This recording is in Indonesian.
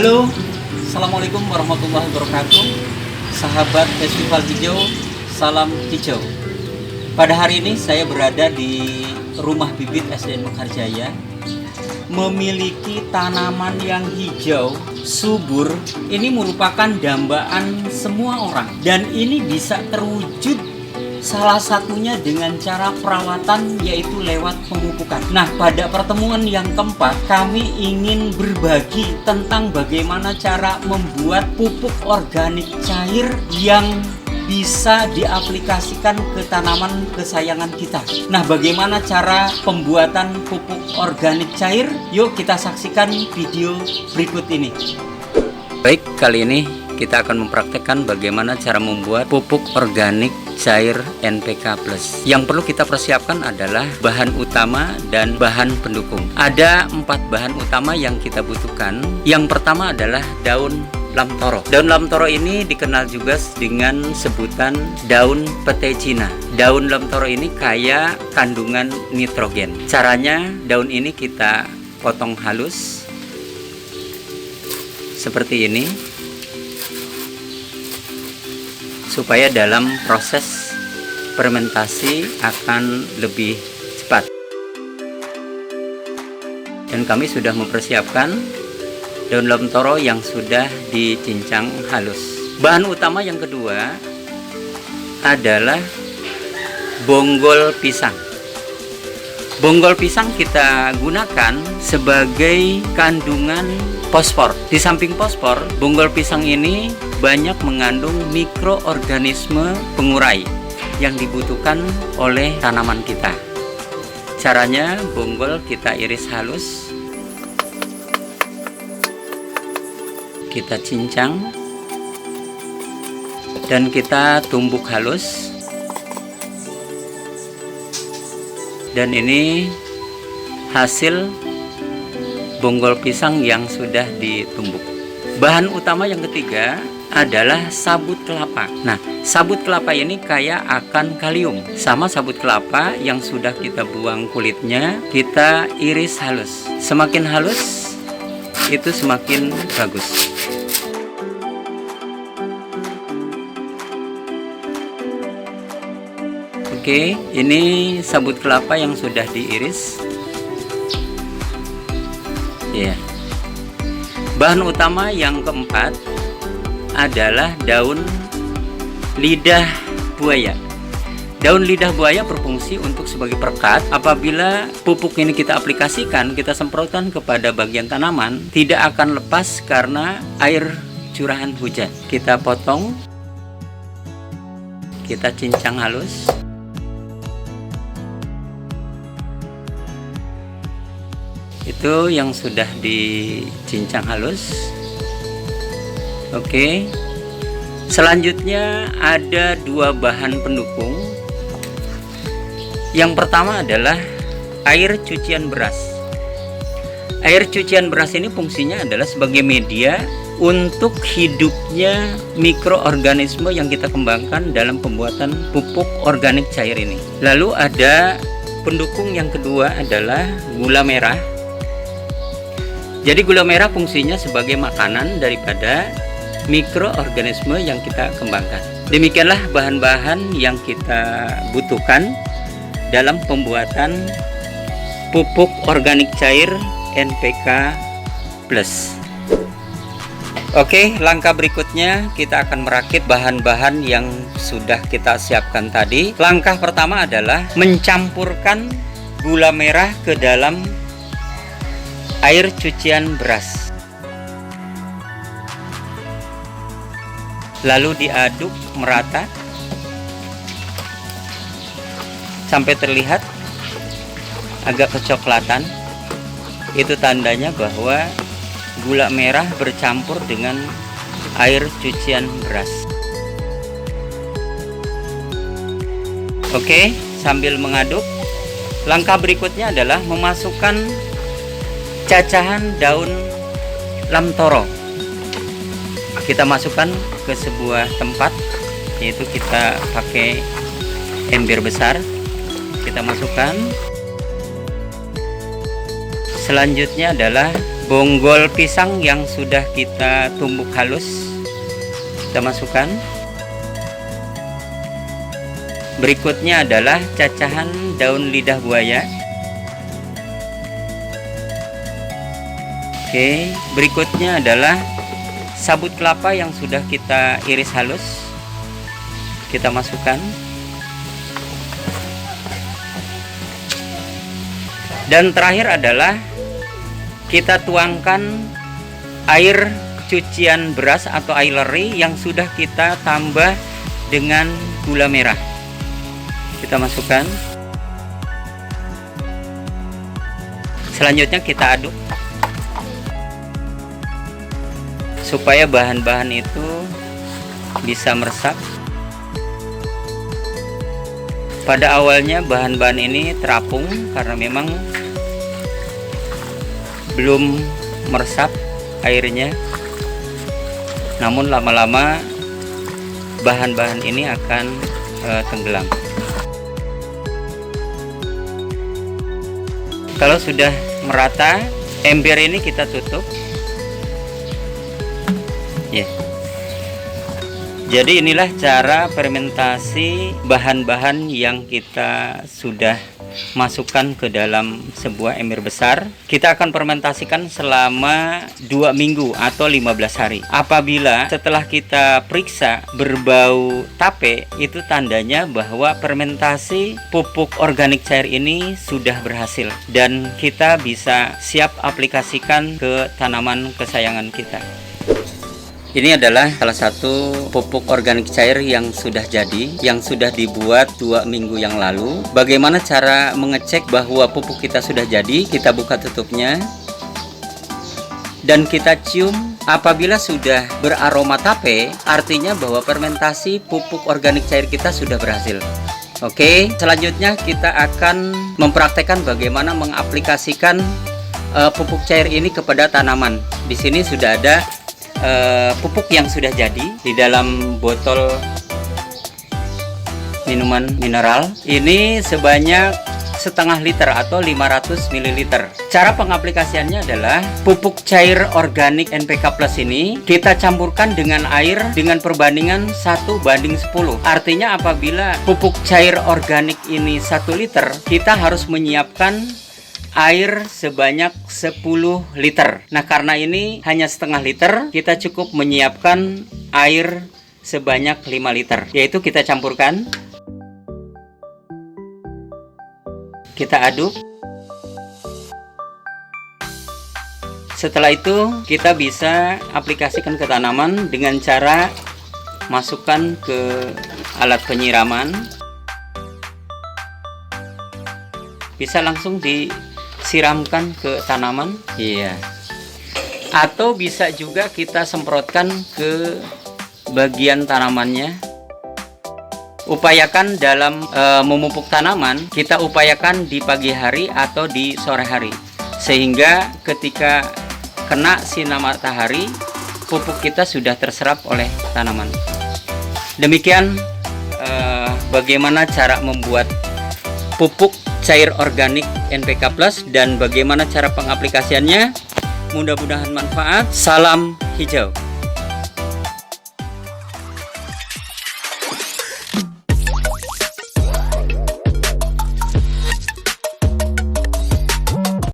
Halo, Assalamualaikum warahmatullahi wabarakatuh. Sahabat Festival Hijau, salam hijau. Pada hari ini saya berada di Rumah Bibit SDN Mekarjaya. Memiliki tanaman yang hijau, subur, ini merupakan dambaan semua orang. Dan ini bisa terwujud salah satunya dengan cara perawatan, yaitu lewat pemupukan. Nah, pada pertemuan yang keempat, kami ingin berbagi tentang bagaimana cara membuat pupuk organik cair yang bisa diaplikasikan ke tanaman kesayangan kita. Nah, bagaimana cara pembuatan pupuk organik cair? Yuk kita saksikan video berikut ini. Baik, kali ini kita akan mempraktekkan bagaimana cara membuat pupuk organik cair NPK Plus. Yang perlu kita persiapkan adalah bahan utama dan bahan pendukung. Ada 4 bahan utama yang kita butuhkan. Yang pertama adalah daun lamtoro. Daun lamtoro ini dikenal juga dengan sebutan daun pete Cina. Daun lamtoro ini kaya kandungan nitrogen. Caranya, daun ini kita potong halus seperti ini, supaya dalam proses fermentasi akan lebih cepat. Dan kami sudah mempersiapkan daun lamtoro yang sudah dicincang halus. Bahan utama yang kedua adalah bonggol pisang. Bonggol pisang kita gunakan sebagai kandungan fosfor. Di samping fosfor, bonggol pisang ini banyak mengandung mikroorganisme pengurai yang dibutuhkan oleh tanaman kita. Caranya, bonggol kita iris halus, kita cincang, dan kita tumbuk halus. Dan ini hasil bonggol pisang yang sudah ditumbuk. Bahan utama yang ketiga adalah sabut kelapa. Nah, sabut kelapa ini kaya akan kalium. Sama sabut kelapa yang sudah kita buang kulitnya, kita iris halus. Semakin halus, itu semakin bagus. Oke, ini sabut kelapa yang sudah diiris. Ya. Bahan utama yang keempat adalah daun lidah buaya. Daun lidah buaya berfungsi untuk sebagai perekat. Apabila pupuk ini kita aplikasikan, kita semprotkan kepada bagian tanaman, tidak akan lepas karena air curahan hujan. Kita potong, kita cincang halus. Itu yang sudah dicincang halus. Oke. Selanjutnya ada 2 bahan pendukung. Yang pertama adalah air cucian beras. Air cucian beras ini fungsinya adalah sebagai media untuk hidupnya mikroorganisme yang kita kembangkan dalam pembuatan pupuk organik cair ini. Lalu ada pendukung yang kedua adalah gula merah. Jadi gula merah fungsinya sebagai makanan daripada mikroorganisme yang kita kembangkan. Demikianlah bahan-bahan yang kita butuhkan dalam pembuatan pupuk organik cair NPK Plus. Oke, langkah berikutnya kita akan merakit bahan-bahan yang sudah kita siapkan tadi. Langkah pertama adalah mencampurkan gula merah ke dalam air cucian beras. Lalu diaduk merata sampai terlihat agak kecoklatan. Itu tandanya bahwa gula merah bercampur dengan air cucian beras. Oke, sambil mengaduk, langkah berikutnya adalah memasukkan cacahan daun lamtoro. Kita masukkan ke sebuah tempat, yaitu kita pakai ember besar. Kita masukkan. Selanjutnya adalah Bonggol pisang yang sudah kita tumbuk halus kita masukkan. Berikutnya adalah cacahan daun lidah buaya. Oke, berikutnya adalah sabut kelapa yang sudah kita iris halus. Kita masukkan. Dan terakhir adalah kita tuangkan air cucian beras atau aileri yang sudah kita tambah dengan gula merah. Kita masukkan. Selanjutnya kita aduk supaya bahan-bahan itu bisa meresap. Pada awalnya bahan-bahan ini terapung karena memang belum meresap airnya, namun lama-lama bahan-bahan ini akan tenggelam. Kalau sudah merata, ember ini kita tutup ya. Jadi inilah cara fermentasi bahan-bahan yang kita sudah masukkan ke dalam sebuah ember besar. Kita akan fermentasikan selama 2 minggu atau 15 hari. Apabila setelah kita periksa berbau tape, itu tandanya bahwa fermentasi pupuk organik cair ini sudah berhasil dan kita bisa siap aplikasikan ke tanaman kesayangan kita. Ini adalah salah satu pupuk organik cair yang sudah jadi, yang sudah dibuat 2 minggu yang lalu. Bagaimana cara mengecek bahwa pupuk kita sudah jadi? Kita buka tutupnya dan kita cium. Apabila sudah beraroma tape, artinya bahwa fermentasi pupuk organik cair kita sudah berhasil. Oke, selanjutnya kita akan mempraktekkan bagaimana mengaplikasikan pupuk cair ini kepada tanaman. Di sini sudah ada pupuk yang sudah jadi di dalam botol minuman mineral. Ini sebanyak setengah liter atau 500 ml. Cara pengaplikasiannya adalah pupuk cair organik NPK Plus ini kita campurkan dengan air dengan perbandingan 1:10. Artinya apabila pupuk cair organik ini 1 liter, kita harus menyiapkan air sebanyak 10 liter. Nah, karena ini hanya setengah liter, kita cukup menyiapkan air sebanyak 5 liter. Yaitu kita campurkan. Kita aduk. Setelah itu, kita bisa aplikasikan ke tanaman dengan cara masukkan ke alat penyiraman. Bisa langsung disiramkan ke tanaman, iya. Atau bisa juga kita semprotkan ke bagian tanamannya. Upayakan dalam memupuk tanaman, kita upayakan di pagi hari atau di sore hari, sehingga ketika kena sinar matahari, pupuk kita sudah terserap oleh tanaman. Demikian bagaimana cara membuat pupuk cair organik NPK Plus dan bagaimana cara pengaplikasiannya. Mudah-mudahan manfaat. Salam hijau.